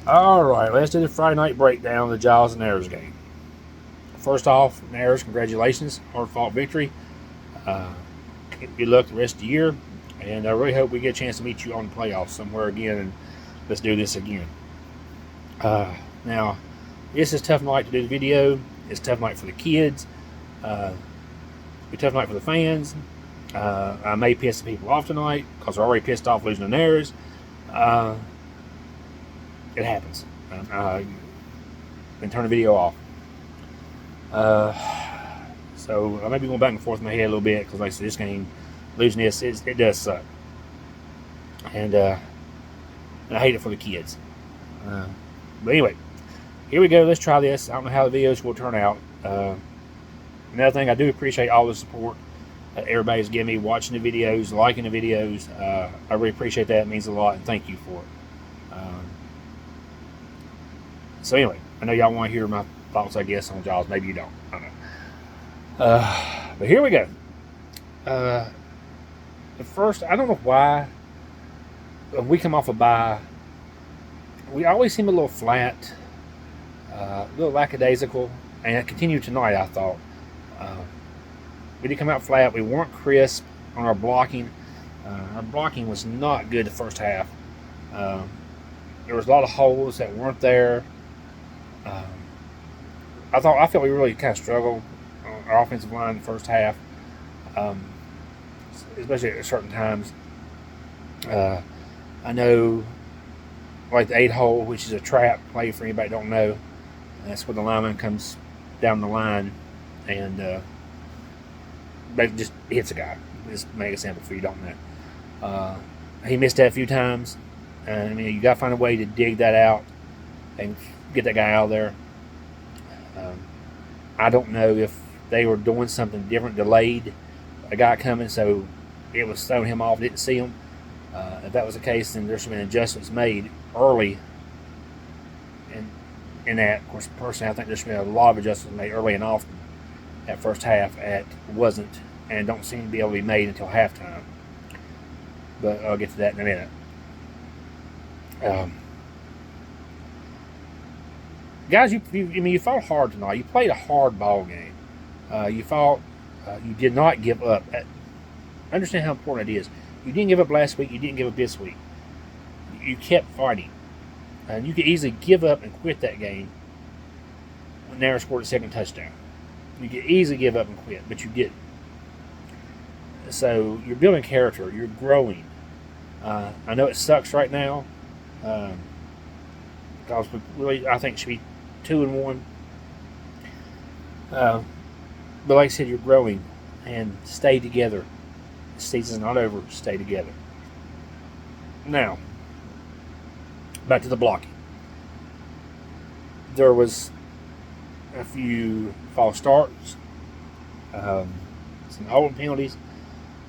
Alright, let's do the Friday night breakdown of the Giles and Nares game. First off, Nares, congratulations. Hard fought victory. Uh, Good luck the rest of the year. And I really hope we get a chance to meet you on the playoffs somewhere again. And let's do this again. Now, this is a tough night to do the video. It's a tough night for the kids. It's a tough night for the fans. I may piss the people off tonight because they're already pissed off losing to Nares. It happens. And turn the video off. So I may be going back and forth in my head a little bit because, like I said, this game, losing this, it does suck. And I hate it for the kids. But anyway, here we go. Let's try this. I don't know how the videos will turn out. Another thing, I do appreciate all the support that everybody's giving me, watching the videos, liking the videos. I really appreciate that. It means a lot, and thank you for it. So anyway, I know y'all want to hear my thoughts, I guess, on Giles. Maybe you don't. I don't know. But here we go. The first, I don't know why, when we come off a bye, we always seem a little flat, a little lackadaisical, and it continued tonight, I thought. We did come out flat. We weren't crisp on our blocking. Our blocking was not good the first half. There was a lot of holes that weren't there. I felt we really kind of struggled on our offensive line the first half, especially at certain times. I know, like the 8 hole, which is a trap play for anybody that don't know. That's where the lineman comes down the line and just hits a guy. Just make a sample for you don't know. He missed that a few times. I mean, you got to find a way to dig that out and get that guy out of there. I don't know if they were doing something different, delayed a guy coming, so it was throwing him off, didn't see him. If that was the case, then there's been adjustments made early in that. Of course, personally, I think there's been a lot of adjustments made early and often. That first half wasn't, and don't seem to be able to be made until halftime. But I'll get to that in a minute. Guys, you fought hard tonight. You played a hard ball game. You fought. You did not give up. Understand how important it is. You didn't give up last week. You didn't give up this week. You kept fighting, and you could easily give up and quit that game when Nair scored a second touchdown. You could easily give up and quit, but you didn't. So you're building character. You're growing. I know it sucks right now. Because we really, I think, should be 2-1. But like I said, you're growing, and stay together. The season's not over. Stay together. Now, back to the blocking. There was a few false starts, some holding penalties.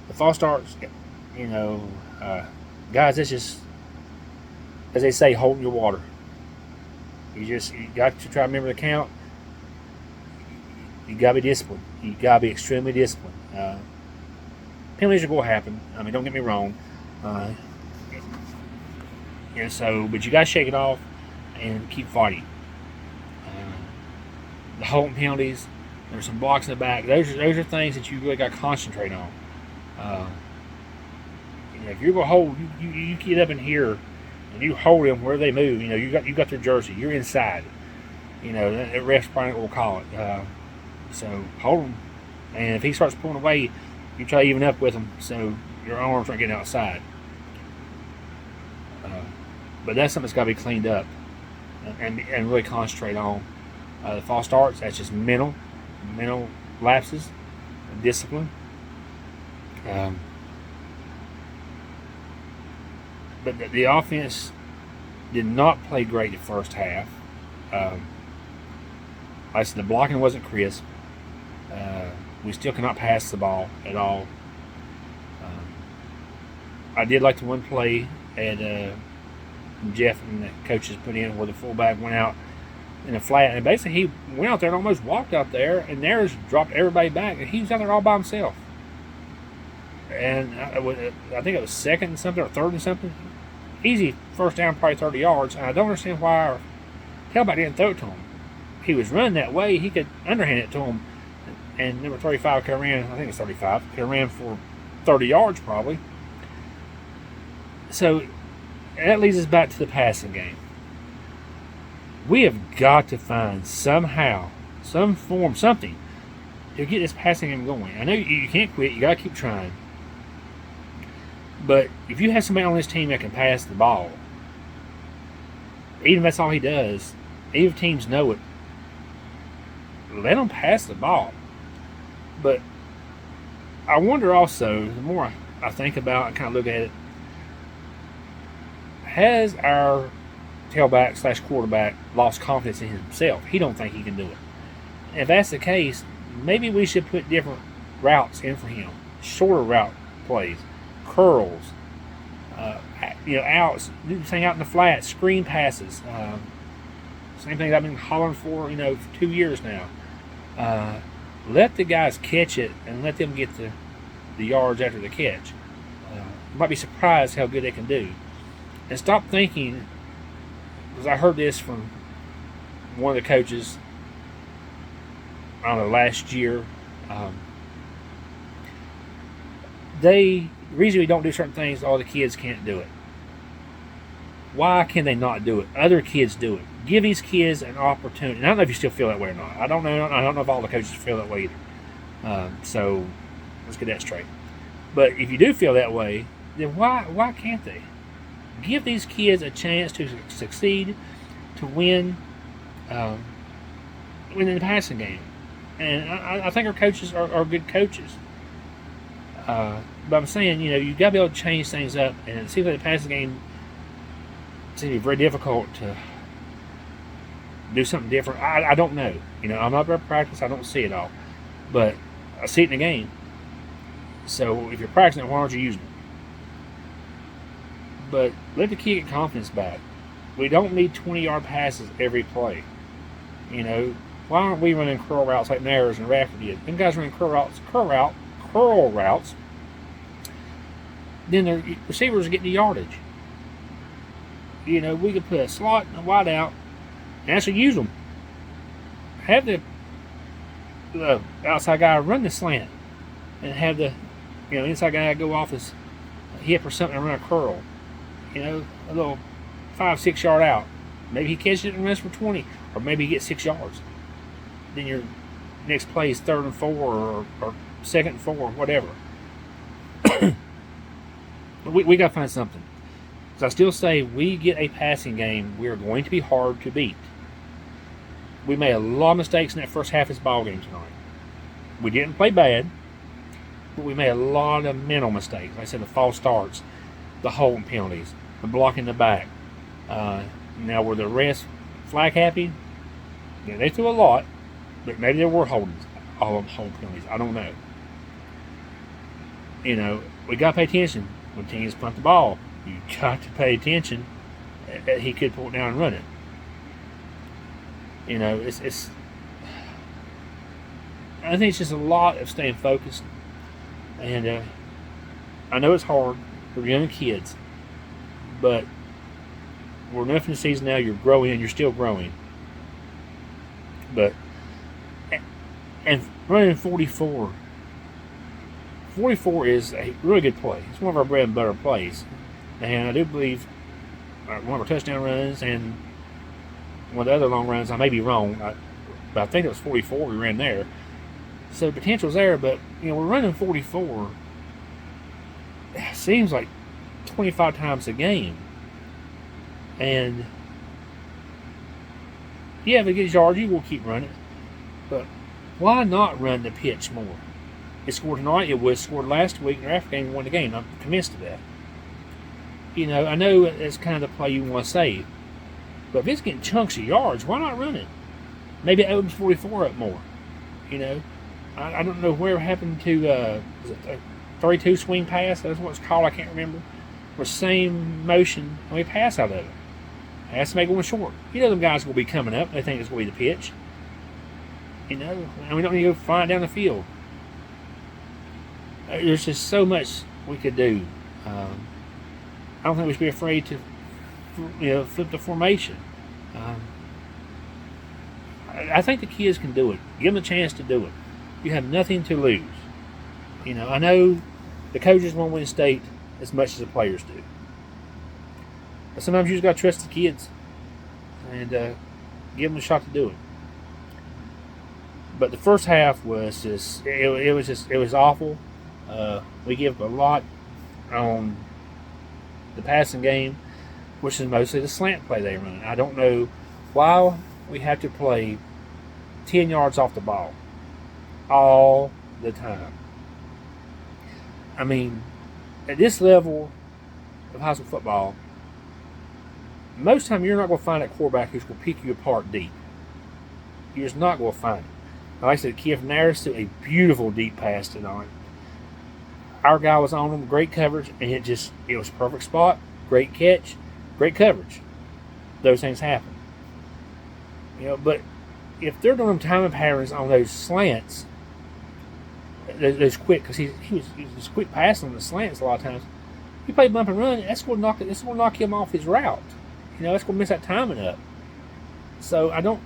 The false starts, guys, it's just, as they say, holding your water. You got to try to remember the count. You got to be disciplined. You got to be extremely disciplined. Penalties are going to happen. I mean, don't get me wrong. But you got to shake it off and keep fighting. The holding penalties, there's some blocks in the back. Those are things that you really got to concentrate on. If you're going to hold, you get up in here and you hold them where they move. You got their jersey. You're inside. The ref's probably will call it. So hold him, and if he starts pulling away, you try to even up with him so your arms aren't getting outside. But that's something that's got to be cleaned up and really concentrate on. The false starts, that's just mental lapses, discipline. But the offense did not play great the first half. Like I said, the blocking wasn't crisp. We still cannot pass the ball at all. I did like the one play that Jeff and the coaches put in where the fullback went out in a flat, and basically he went out there and almost walked out there, and Nares dropped everybody back, and he was out there all by himself. And I think it was second and something or third and something. easy first down, probably 30 yards. And I don't understand why our tailback didn't throw it to him. He was running that way. He could underhand it to him. And number 35 could have ran, I think it's 35, could have ran for 30 yards probably. So that leads us back to the passing game. We have got to find somehow, some form, something to get this passing game going. I know you can't quit. You got to keep trying. But if you have somebody on this team that can pass the ball, even if that's all he does, even if teams know it, let him pass the ball. But I wonder also, the more I think about and kind of look at it, has our tailback / quarterback lost confidence in himself? He don't think he can do it. And if that's the case, maybe we should put different routes in for him, shorter route plays, curls, outs, do the thing out in the flat, screen passes. Same thing I've been hollering for, for 2 years now. Let the guys catch it and let them get the yards after the catch. You might be surprised how good they can do. And stop thinking, because I heard this from one of the coaches, I don't know, last year. The reason we don't do certain things, all the kids can't do it. Why can they not do it? Other kids do it. Give these kids an opportunity. And I don't know if you still feel that way or not. I don't know. I don't know if all the coaches feel that way either. So let's get that straight. But if you do feel that way, then why can't they? Give these kids a chance to succeed, to win in the passing game. And I think our coaches are good coaches. But I'm saying, you've got to be able to change things up. And it seems like the passing game seems to be very difficult to do something different. I don't know. I'm not very practice. I don't see it all. But I see it in the game. So if you're practicing it, why aren't you using it? But let the kid get confidence back. We don't need 20-yard passes every play. Why aren't we running curl routes like Nares and Rafferty did? Them guys running curl routes. Then the receivers are getting the yardage. We could put a slot and a wide out and actually use them. Have the outside guy run the slant and have the inside guy go off his hip or something and run a curl. A little 5-6 yard out. Maybe he catches it and runs for 20, or maybe he gets 6 yards. Then your next play is 3rd and 4 or 2nd and 4, whatever. we got to find something. Because I still say we get a passing game, we are going to be hard to beat. We made a lot of mistakes in that first half of this ball game tonight. We didn't play bad, but we made a lot of mental mistakes. Like I said, the false starts, the holding penalties, the blocking the back. Now, were the refs flag happy? Yeah, they threw a lot, but maybe there were holdings, all of them hold penalties. I don't know. We got to pay attention when teams punt the ball. You got to pay attention. He could pull it down and run it. It's. I think it's just a lot of staying focused, and I know it's hard for young kids, but we're enough in the season now. You're growing, and you're still growing. But and running 44 is a really good play. It's one of our bread and butter plays. And I do believe one of our touchdown runs and one of the other long runs, I may be wrong, but I think it was 44 we ran there. So the potential's there, but we're running 44. It seems like 25 times a game. And yeah, if it gets yards, you will keep running. But why not run the pitch more? It scored tonight. It was scored last week. And after game, won the game. I'm convinced of that. I know it's kind of the play you want to save. But if it's getting chunks of yards, why not run it? Maybe it opens 44 up more. I don't know where it happened to, is it a 32 swing pass? That's what it's called. I can't remember. Or same motion, and we pass out of it. Has to make one short. Them guys will be coming up. They think it's going to be the pitch. And we don't need to go flying down the field. There's just so much we could do. I don't think we should be afraid to flip the formation. Um, I think the kids can do it. Give them a chance to do it. You have nothing to lose. I know the coaches won't win state as much as the players do. But sometimes you just got to trust the kids and give them a shot to do it. But the first half was it was awful. We give a lot on the passing game, which is mostly the slant play they run. I don't know why we have to play 10 yards off the ball all the time. I mean, at this level of high school football, most of the time you're not going to find that quarterback who's going to pick you apart deep. You're just not going to find it. Like I said, Kiev Naris threw a beautiful deep pass tonight. Our guy was on him, great coverage, and it was a perfect spot, great catch, great coverage. Those things happen. But if they're doing timing patterns on those slants, those quick, because he was quick passing on the slants a lot of times. You play bump and run, that's going to knock him off his route. That's going to mess that timing up. So I don't.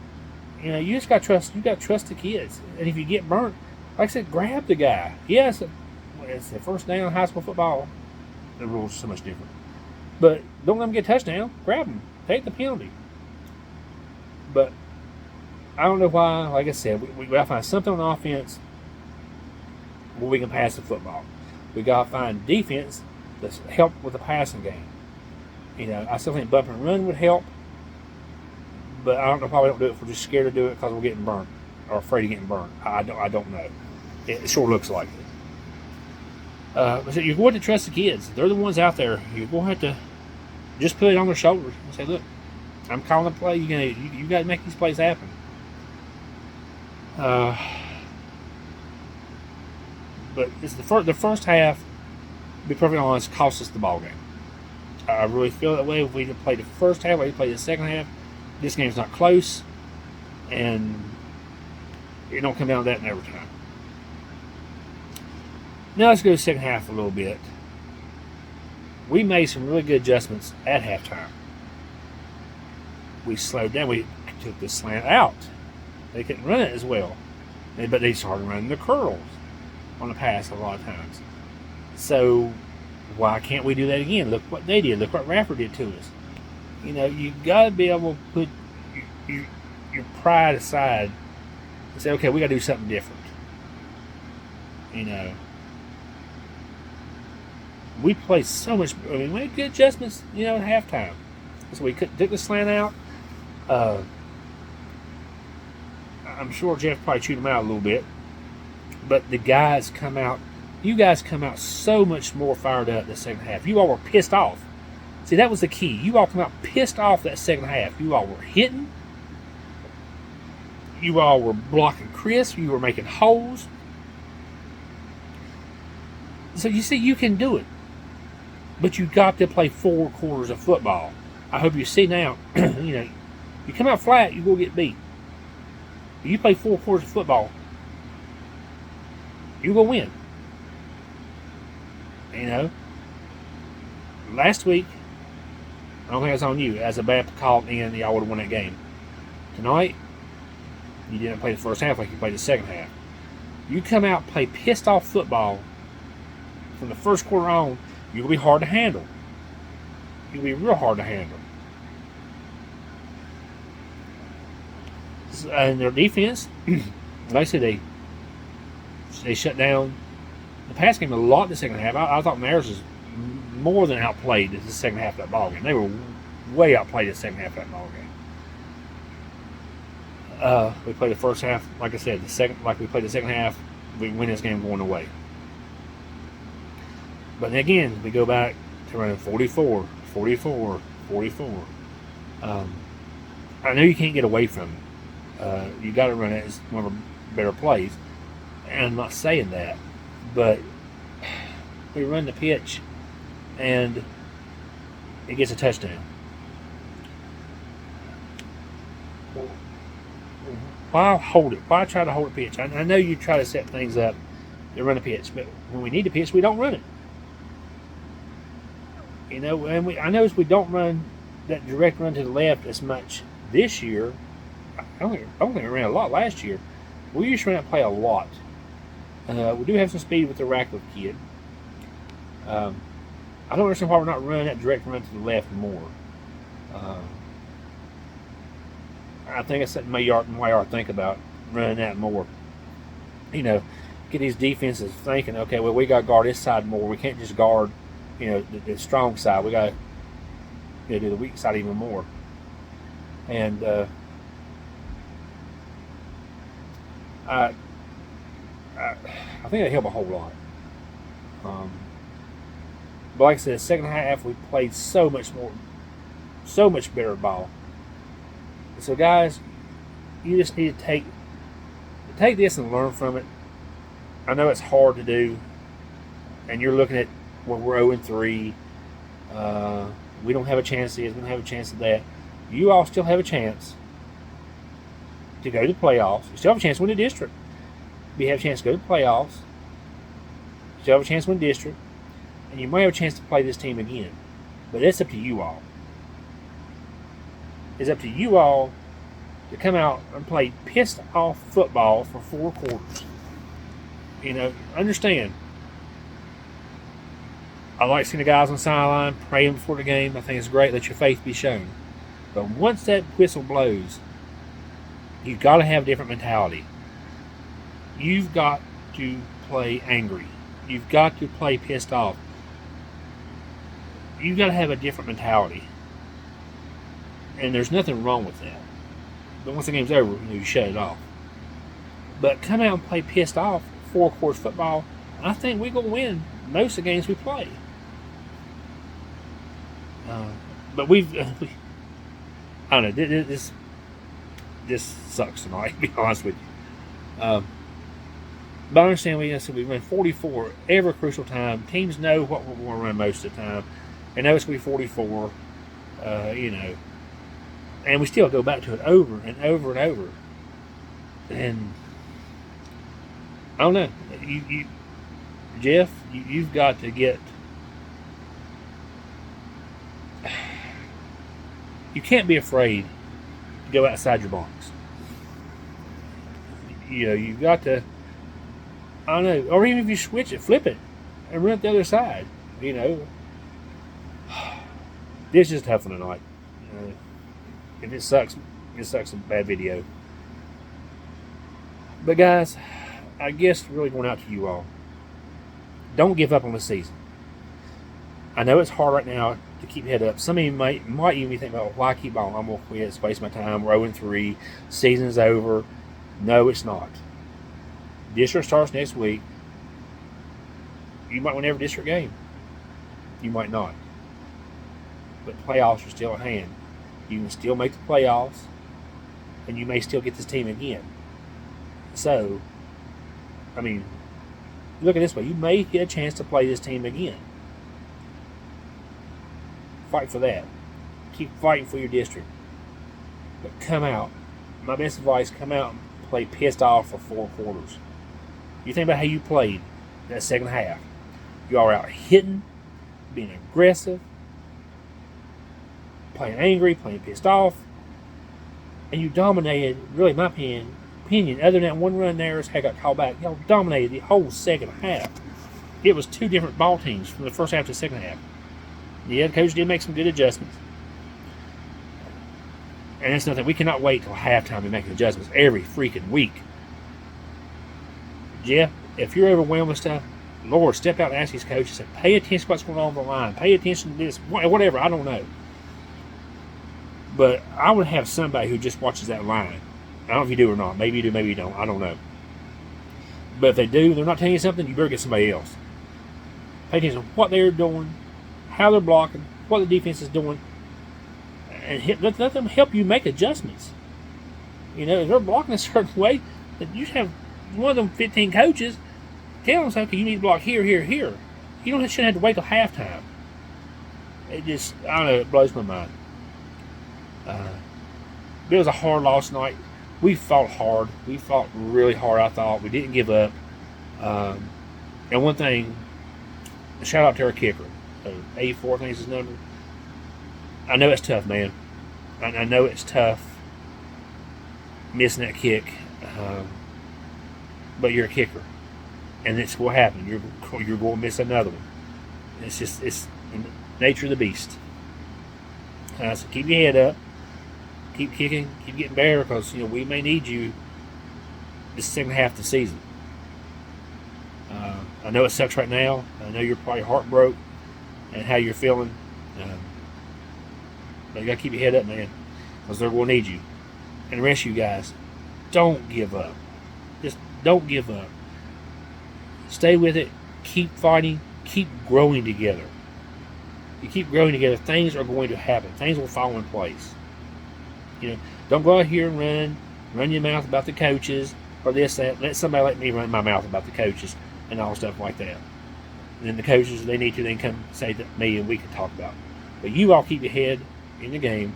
You just got to trust. You got to trust the kids. And if you get burnt, like I said, grab the guy. Yes, it's the first down in high school football. The rules are so much different. But don't let them get a touchdown. Grab them. Take the penalty. But I don't know why. Like I said, we got to find something on offense where we can pass the football. We got to find defense that's help with the passing game. I still think bump and run would help. But I don't know why we don't do it if we're just scared to do it because we're getting burnt or afraid of getting burnt. I don't know. It sure looks like it. But you're going to trust the kids. They're the ones out there. You're going to have to just put it on their shoulders and say, look, I'm calling the play. You got to make these plays happen. But it's the first half, to be perfectly honest, cost us the ball game. I really feel that way. If we played the first half, we played the second half, this game's not close, and it don't come down to that in every time. Now let's go to the second half a little bit. We made some really good adjustments at halftime. We slowed down. We took the slant out. They couldn't run it as well. But they started running the curls on the pass a lot of times. So why can't we do that again? Look what they did. Look what Radford did to us. You got to be able to put your pride aside and say, okay, we got to do something different. We played so much. We made good adjustments, at halftime. So we took the slant out. I'm sure Jeff probably chewed them out a little bit. But the guys come out. You guys come out so much more fired up the second half. You all were pissed off. See, that was the key. You all come out pissed off that second half. You all were hitting. You all were blocking Chris. You were making holes. So you see, you can do it. But you got to play 4 quarters of football. I hope you see now, you come out flat, you will get beat. If you play 4 quarters of football, you will win. Last week, I don't think it's on you. As a bad call at the end, y'all would have won that game. Tonight, you didn't play the first half like you played the second half. You come out, play pissed off football from the first quarter on, you're going to be hard to handle. You'll be real hard to handle. And their defense, like I said, they shut down the pass game a lot in the second half. I thought Maris was more than outplayed in the second half of that ball game. They were way outplayed in the second half of that ball game. We played the first half, like I said, we played the second half, we win this game going away. But then again, we go back to running 44. I know you can't get away from it. You got to run it as one of our better plays. And I'm not saying that, but we run the pitch and it gets a touchdown. Why hold it? Why try to hold a pitch? I know you try to set things up to run a pitch, but when we need a pitch, we don't run it. And I notice we don't run that direct run to the left as much this year. I don't think we ran a lot last year. We used to run that play a lot. We do have some speed with the Ratcliffe kid. I don't understand why we're not running that direct run to the left more. I think it's something Mayard think about running that more. Get these defenses thinking, okay, well, we got to guard this side more. We can't just guard, the strong side. We got to do the weak side even more. And I think that helped a whole lot. But like I said, second half we played so much better ball. So guys, you just need to take this and learn from it. I know it's hard to do, and you're looking at we're 0-3. We don't have a chance of this. We don't have a chance of that. You all still have a chance to go to the playoffs. You still have a chance to win the district. You have a chance to go to the playoffs. You still have a chance to win the district. And you might have a chance to play this team again. But it's up to you all. It's up to you all to come out and play pissed off football for 4 quarters. Understand. I like seeing the guys on the sideline praying before the game. I think it's great. Let your faith be shown. But once that whistle blows, you've got to have a different mentality. You've got to play angry. You've got to play pissed off. You've got to have a different mentality. And there's nothing wrong with that. But once the game's over, you shut it off. But come out and play pissed off 4 quarters football. I think we're going to win most of the games we play. But I don't know. This sucks tonight, to be honest with you. But I understand we run 44 every crucial time. Teams know what we're going to run most of the time. They know it's going to be 44. And we still go back to it over and over and over. And I don't know. Jeff, you've got to get. You can't be afraid to go outside your box. You've got to. I don't know. Or even if you switch it, flip it, and run it the other side. This is tough on tonight. If it sucks a bad video. But guys, I guess really going out to you all. Don't give up on the season. I know it's hard right now to keep your head up. Some of you might even be thinking about, why keep on? I'm going to quit. It's waste my time. We're 0-3. Season's over. No, it's not. District starts next week. You might win every district game. You might not. But playoffs are still at hand. You can still make the playoffs, and you may still get this team again. So, look at it this way. You may get a chance to play this team again. Fight for that. Keep fighting for your district. But come out. My best advice, come out and play pissed off for 4 quarters. You think about how you played that second half. You are out hitting, being aggressive, playing angry, playing pissed off, and you dominated, really, in my opinion, other than that one run there, as got called back, y'all dominated the whole second half. It was 2 different ball teams from the first half to the second half. Yeah, the coach did make some good adjustments. And that's nothing. We cannot wait till halftime to make adjustments every freaking week. Jeff, if you're overwhelmed with stuff, Lord, step out and ask his coach and say, pay attention to what's going on the line. Pay attention to this. Whatever, I don't know. But I would have somebody who just watches that line. I don't know if you do or not. Maybe you do, maybe you don't. I don't know. But if they do, they're not telling you something, you better get somebody else. Pay attention to what they're doing, how they're blocking, what the defense is doing, and let them help you make adjustments. If they're blocking a certain way, then you have one of them 15 coaches tell them, okay, you need to block here, here, here. You shouldn't have to wait till halftime. It just, I don't know, it blows my mind. It was a hard loss night. We fought hard. We fought really hard, I thought. We didn't give up. And one thing, shout out to our kicker. 84, I think is his number. I know it's tough, man. I know it's tough missing that kick, but you're a kicker, and it's what happened. You're going to miss another one. It's the nature of the beast. So keep your head up, keep kicking, keep getting better, because we may need you this second half of the season. I know it sucks right now. I know you're probably heartbroken and how you're feeling. But you got to keep your head up, man, because they're going to need you. And the rest of you guys, don't give up. Just don't give up. Stay with it. Keep fighting. Keep growing together. You keep growing together, things are going to happen. Things will fall in place. Don't go out here and run your mouth about the coaches or this, that. Let somebody like me run my mouth about the coaches and all stuff like that. And then the coaches, they need to then come say to me and we can talk about it. But you all keep your head in the game.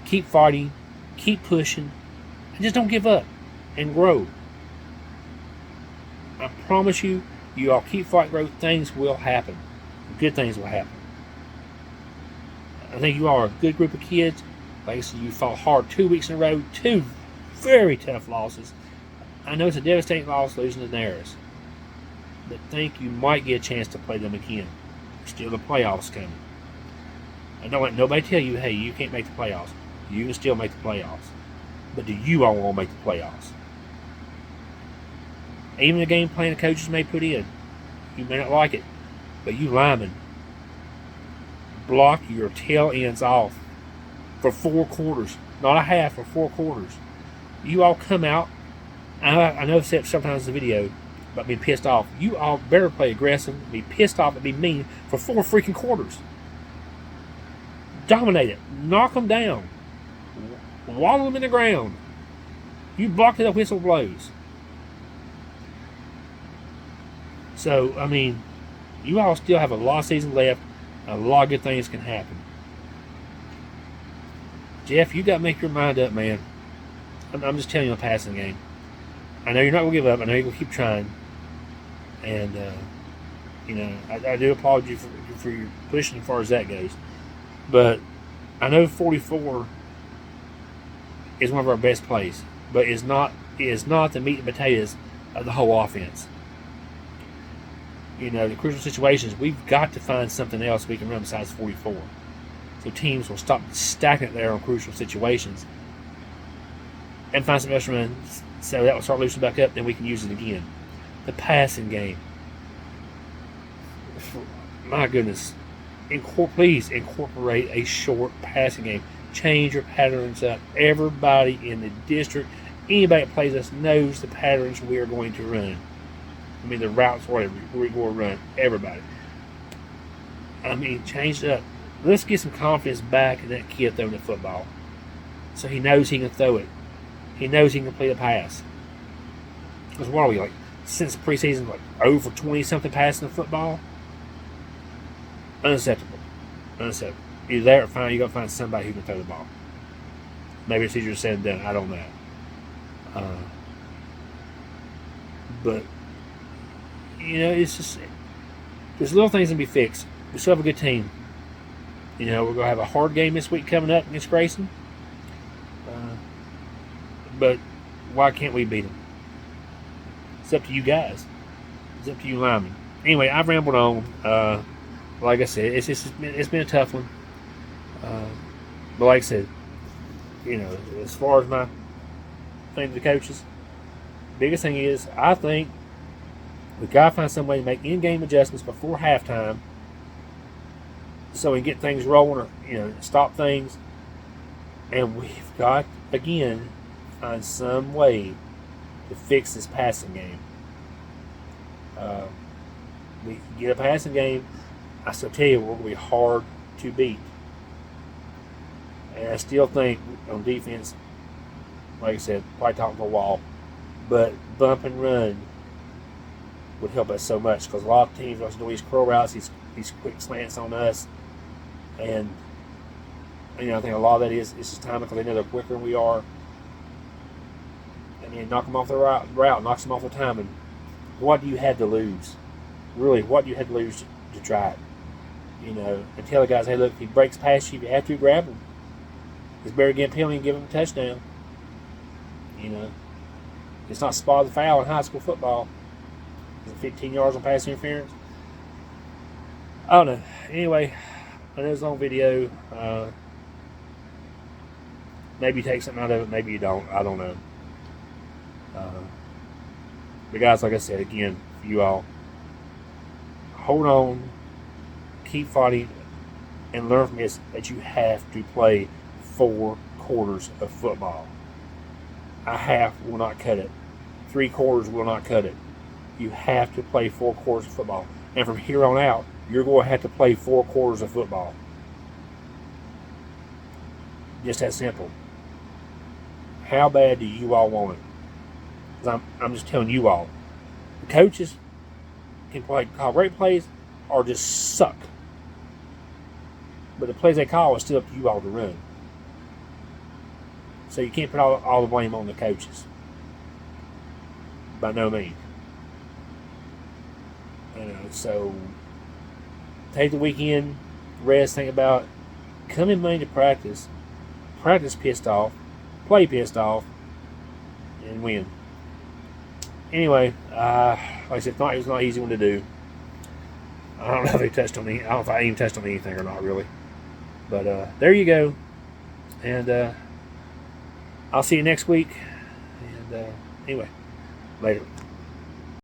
Keep fighting. Keep pushing. And just don't give up and grow. I promise you, you all keep fighting, grow, things will happen. Good things will happen. I think you all are a good group of kids. Like I said, you fought hard 2 weeks in a row. 2 very tough losses. I know it's a devastating loss losing to Naris. But think you might get a chance to play them again. Still the playoffs coming. I don't let nobody tell you, hey, you can't make the playoffs. You can still make the playoffs. But do you all want to make the playoffs? Even the game plan the coaches may put in, you may not like it, but you linemen, block your tail ends off for 4 quarters, not a half, for 4 quarters. You all come out. I know I've said sometimes in the video about being pissed off. You all better play aggressive, be pissed off, and be mean for 4 freaking quarters. Dominate it. Knock them down. Waddle them in the ground. You block it, the whistle blows. So, I mean, you all still have a lot of season left. A lot of good things can happen. Jeff, you got to make your mind up, man. I'm just telling you, a passing game. I know you're not going to give up. I know you're going to keep trying. And, I do applaud you for your pushing as far as that goes. But I know 44 is one of our best plays. But it is not the meat and potatoes of the whole offense. The crucial situations, we've got to find something else we can run besides 44. So teams will stop stacking it there on crucial situations and find some else to run. So that will start loosening back up, then we can use it again. The passing game. My goodness. Please incorporate a short passing game. Change your patterns up. Everybody in the district, anybody that plays us knows the patterns we are going to run. I mean, the routes, whatever, we're going to run. Everybody. I mean, change it up. Let's get some confidence back in that kid throwing the football. So he knows he can throw it. He knows he can complete a pass. Because what are we, since the preseason, 0 for 20-something passing the football? Unacceptable. Either there or fine, you're going to find somebody who can throw the ball. Maybe it's easier said than done. I don't know. But, it's just, there's little things that can be fixed. We still have a good team. We're going to have a hard game this week coming up against Grayson. But why can't we beat them? It's up to you guys. It's up to you linemen. Anyway, I've rambled on. Like I said, it's been a tough one. But like I said, as far as my thing to the coaches, biggest thing is, I think we've got to find some way to make in-game adjustments before halftime so we can get things rolling or, stop things. And we've got, again, find some way to fix this passing game. We can get a passing game. I still tell you, we're going to be hard to beat. And I still think on defense, like I said, probably talking for a while, but bump and run would help us so much, because a lot of teams are doing these curl routes, these quick slants on us, and I think a lot of that is just time, because they know they're quicker than we are. And then knock them off the route, knocks them off the time, and what do you have to lose? Really, what do you have to lose to try it? and tell the guys, hey, look, if he breaks past you, if you have to grab him. It's better to get a penalty and give him a touchdown. It's not spot the foul in high school football. Is it 15 yards on pass interference? I don't know. Anyway, I know it's a long video. Maybe you take something out of it, maybe you don't. I don't know. But guys, like I said, again, for you all, hold on, keep fighting, and learn from this that you have to play 4 quarters of football. A half will not cut it. 3 quarters will not cut it. You have to play 4 quarters of football. And from here on out, you're going to have to play 4 quarters of football. Just that simple. How bad do you all want it? Because I'm just telling you all. The coaches can call great plays or just suck. But the plays they call is still up to you all to run. So you can't put all the blame on the coaches. By no means. So take the weekend, rest, think about it. Come in Monday to practice pissed off, play pissed off, and win. Anyway, like I said, it's not an easy one to do. I don't know if I don't know if I even touched on anything or not really. But there you go. And I'll see you next week. And anyway, later.